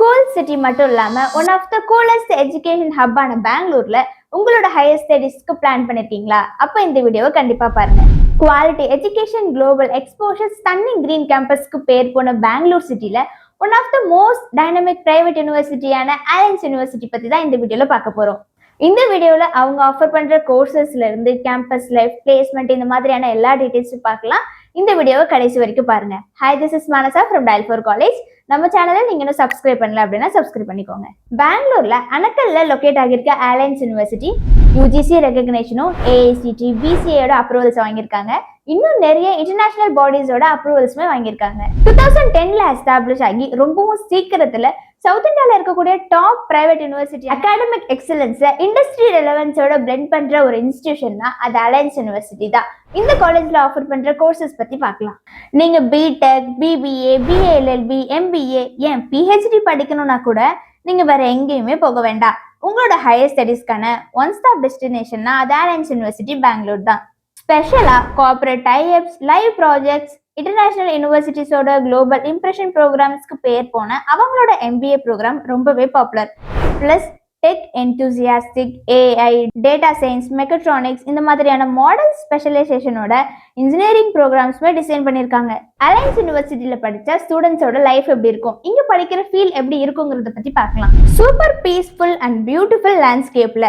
Cool city மட்டும் இல்லாம one of the coolest education ஹப்பான பெங்களூர்ல உங்களோட ஹையர் ஸ்டடீஸ்க்கு பிளான் பண்ணிருக்கீங்களா? அப்ப இந்த வீடியோவை கண்டிப்பா பாருங்க. Quality education, global exposure, stunning green கேம்பஸ்க்கு பேர் போன பெங்களூர் சிட்டில one of the most dynamic private யூனிவர்சிட்டியான ஆலன்ஸ் யூனிவர்சிட்டி பத்தி தான் இந்த வீடியோல பார்க்க போறோம். இந்த வீடியோல அவங்க ஆஃபர் பண்ற கோர்சஸ்ல இருந்து கேம்பஸ் லைஃப், பிளேஸ்மெண்ட் இந்த மாதிரியான எல்லா டீடைல்ஸும் பார்க்கலாம். இந்த வீடியோவை கடைசி வரைக்கும் பாருங்க. Hi, this is Manasa from dial four college. நம்ம சேனலை நீங்க இன்னும் சப்ஸ்கிரைப் பண்ணல அப்படின்னா சப்ஸ்கிரைப் பண்ணிக்கோங்க. பெங்களூர்ல அனக்கல்ல லொகேட் ஆகியிருக்க ஆலன்ஸ் யூனிவர்சிட்டி யூஜிசி ரெகக்னேஷனும் ஏஐசிடி பிசிஏயோட அப்ரூவல்ஸ் வாங்கியிருக்காங்க. இன்னும் நிறைய இன்டர்நேஷனல் பாடிஸோட அப்ரூவல்ஸுமே வாங்கியிருக்காங்க. 2010ல எஸ்டாப்ளிஷ் ஆகி ரொம்பவும் சீக்கிரத்துல சவுத் இந்தியாவில் இருக்கக்கூடிய டாப் பிரைவேட் யூனிவர்சிட்டி அகாடமிக் எக்ஸலன்ஸை இண்டஸ்ட்ரி ரெலவன்ஸோட பிளெண்ட் பண்ற ஒரு இன்ஸ்டிடியூஷன்னா அது அலையன்ஸ் யூனிவர்சிட்டி தான். இந்த காலேஜ்ல ஆஃபர் பண்ற கோர்சஸ் பத்தி பார்க்கலாம். நீங்க பிடெக், பிபிஏ, பிஏஎல்எல்பி, எம்பிஏ, ஏன் பிஹெச்டி படிக்கணும்னா கூட நீங்க வேற எங்கேயுமே போக வேண்டாம். உங்களோட ஹையர் ஸ்டடீஸ்க்கான ஒன் ஸ்டாப் டெஸ்டினேஷன்னா அது அலையன்ஸ் யூனிவர்சிட்டி பெங்களூர் தான். ஸ்பெஷலா corporate tie-ups, live projects, international யூனிவர்சிட்டிஸோட குளோபல் இம்ப்ரெஷன் ப்ரோக்ராம்ஸ்க்கு பேர் போன அவங்களோட எம்பிஏ ப்ரோக்ராம் ரொம்பவே popular. Plus tech enthusiastic, AI, data science, mechatronics இந்த மாதிரியான மாடல் ஸ்பெஷலைசேஷனோட இன்ஜினியரிங் ப்ரோக்ராம்ஸ்மே டிசைன் பண்ணியிருக்காங்க. அலையன்ஸ் யூனிவர்சிட்டியில படிச்ச ஸ்டூடெண்ட்ஸோட லைஃப் எப்படி இருக்கும், இங்க படிக்கிற ஃபீல் எப்படி இருக்குங்கிறத பத்தி பார்க்கலாம். சூப்பர் பீஸ்ஃபுல் அண்ட் பியூட்டிஃபுல் லேண்ட்ஸ்கேப்ல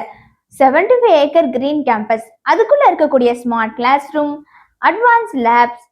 75 ஏக்கர் கிரீன் கேம்பஸ், அதுக்குள்ள இருக்கக்கூடிய smart class room, advance labs,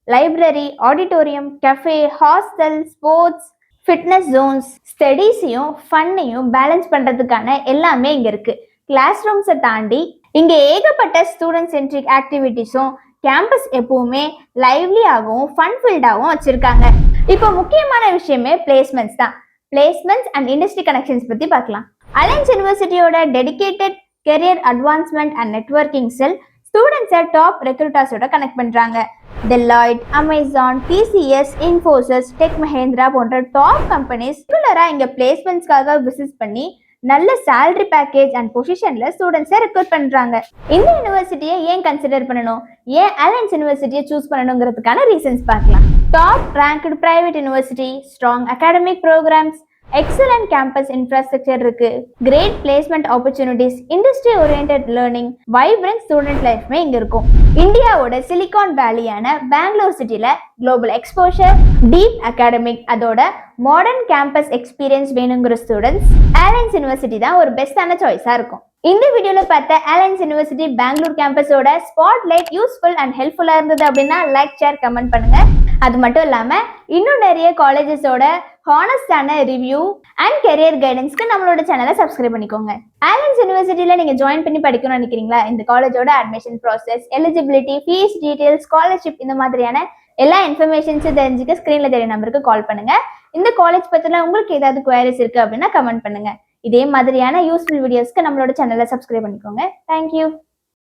library, auditorium, cafe, hostel, sports, fitness zones, ஸ்டடீஸையும் ஃபன்னையும் பேலன்ஸ் பண்றதுக்கான எல்லாமே இங்க இருக்கு. கிளாஸ் ரூம்ஸை தாண்டி இங்க ஏகப்பட்ட ஸ்டூடெண்ட் சென்ட்ரிக் ஆக்டிவிட்டிஸும் கேம்பஸ் எப்பவுமே லைவ்லியாகவும் ஃபன் ஃபீல்டாகவும் வச்சிருக்காங்க. இப்போ முக்கியமான விஷயமே பிளேஸ்மெண்ட்ஸ் தான். பிளேஸ்மெண்ட்ஸ் அண்ட் இண்டஸ்ட்ரி கனெக்ஷன்ஸ் பத்தி பார்க்கலாம். அலையன்ஸ் யூனிவர்சிட்டியோட dedicated career advancement and networking cell ஸ்டூடெண்ட்ஸை டாப் ரெக்ரூட்டர்ஸோட கனெக்ட் பண்றாங்க. Deloitte, Amazon, TCS, Infosys, Tech Mahindra போன்ற டாப் கம்பெனிஸ் ரெகுலரா இங்க பிளேஸ்மெண்ட்ஸ்க்காக விசிட் பண்ணி நல்ல சேலரி பேக்கேஜ் அண்ட் பொசிஷன்ல ஸ்டூடெண்ட்ஸை ரெக்ரூட் பண்றாங்க. இந்த யூனிவர்சிட்டியை ஏன் கன்சிடர் பண்ணணும், ஏன் அலையன்ஸ் யூனிவர்சிட்டியை சூஸ் பண்ணணுங்கிறதுக்கான ரீசன்ஸ் பார்க்கலாம். Top ranked private university, strong academic programs, excellent campus infrastructure இருக்கு, great placement opportunities, industry oriented learning, vibrant student லைஃப்மே இங்க இருக்கும். இந்தியாவோட சிலிகான் வேலியான பெங்களூர் சிட்டில குளோபல் எக்ஸ்போஷர், டீப் அகாடமிக், அதோட மாடர்ன் கேம்பஸ் எக்ஸ்பீரியன்ஸ் வேணுங்கிற ஸ்டூடெண்ட்ஸ் அலையன்ஸ் யூனிவர்சிட்டி தான் ஒரு பெஸ்டான சாய்ஸா இருக்கும். இந்த வீடியோல பார்த்த அலையன்ஸ் யூனிவர்சிட்டி பெங்களூர் கேம்பஸோட ஸ்பாட்லைட் யூஸ்ஃபுல் அண்ட் ஹெல்ப்ஃபுல்லா இருந்தது அப்படின்னா லைக், ஷேர், கமெண்ட் பண்ணுங்க. அது மட்டும் இல்லாம இன்னும் நிறைய காலேஜஸோட ஹானஸ்டான ரிவ்யூ அண்ட் கெரியர் கைடன்ஸ்க்கு நம்மளோட சேனலை சப்ஸ்கிரைப் பண்ணிக்கோங்க. அலையன்ஸ் யூனிவர்சிட்டியில நீங்க ஜாயின் பண்ணி படிக்கணும்னு நினைக்கிறீங்களா? இந்த காலேஜோட admission process, eligibility, fees details, scholarship இந்த மாதிரியான எல்லா இன்ஃபர்மேஷன்ஸும் தெரிஞ்சுக்க ஸ்கிரீன்ல தெரிய நம்பருக்கு கால் பண்ணுங்க. இந்த காலேஜ் பத்தின உங்களுக்கு ஏதாவது குவரிஸ் இருக்கு அப்படின்னா கமெண்ட் பண்ணுங்க. இதே மாதிரியான யூஸ்ஃபுல் வீடியோஸ்க்கு நம்மளோட சேனலை சப்ஸ்கிரைப் பண்ணிக்கோங்க. தேங்க்யூ.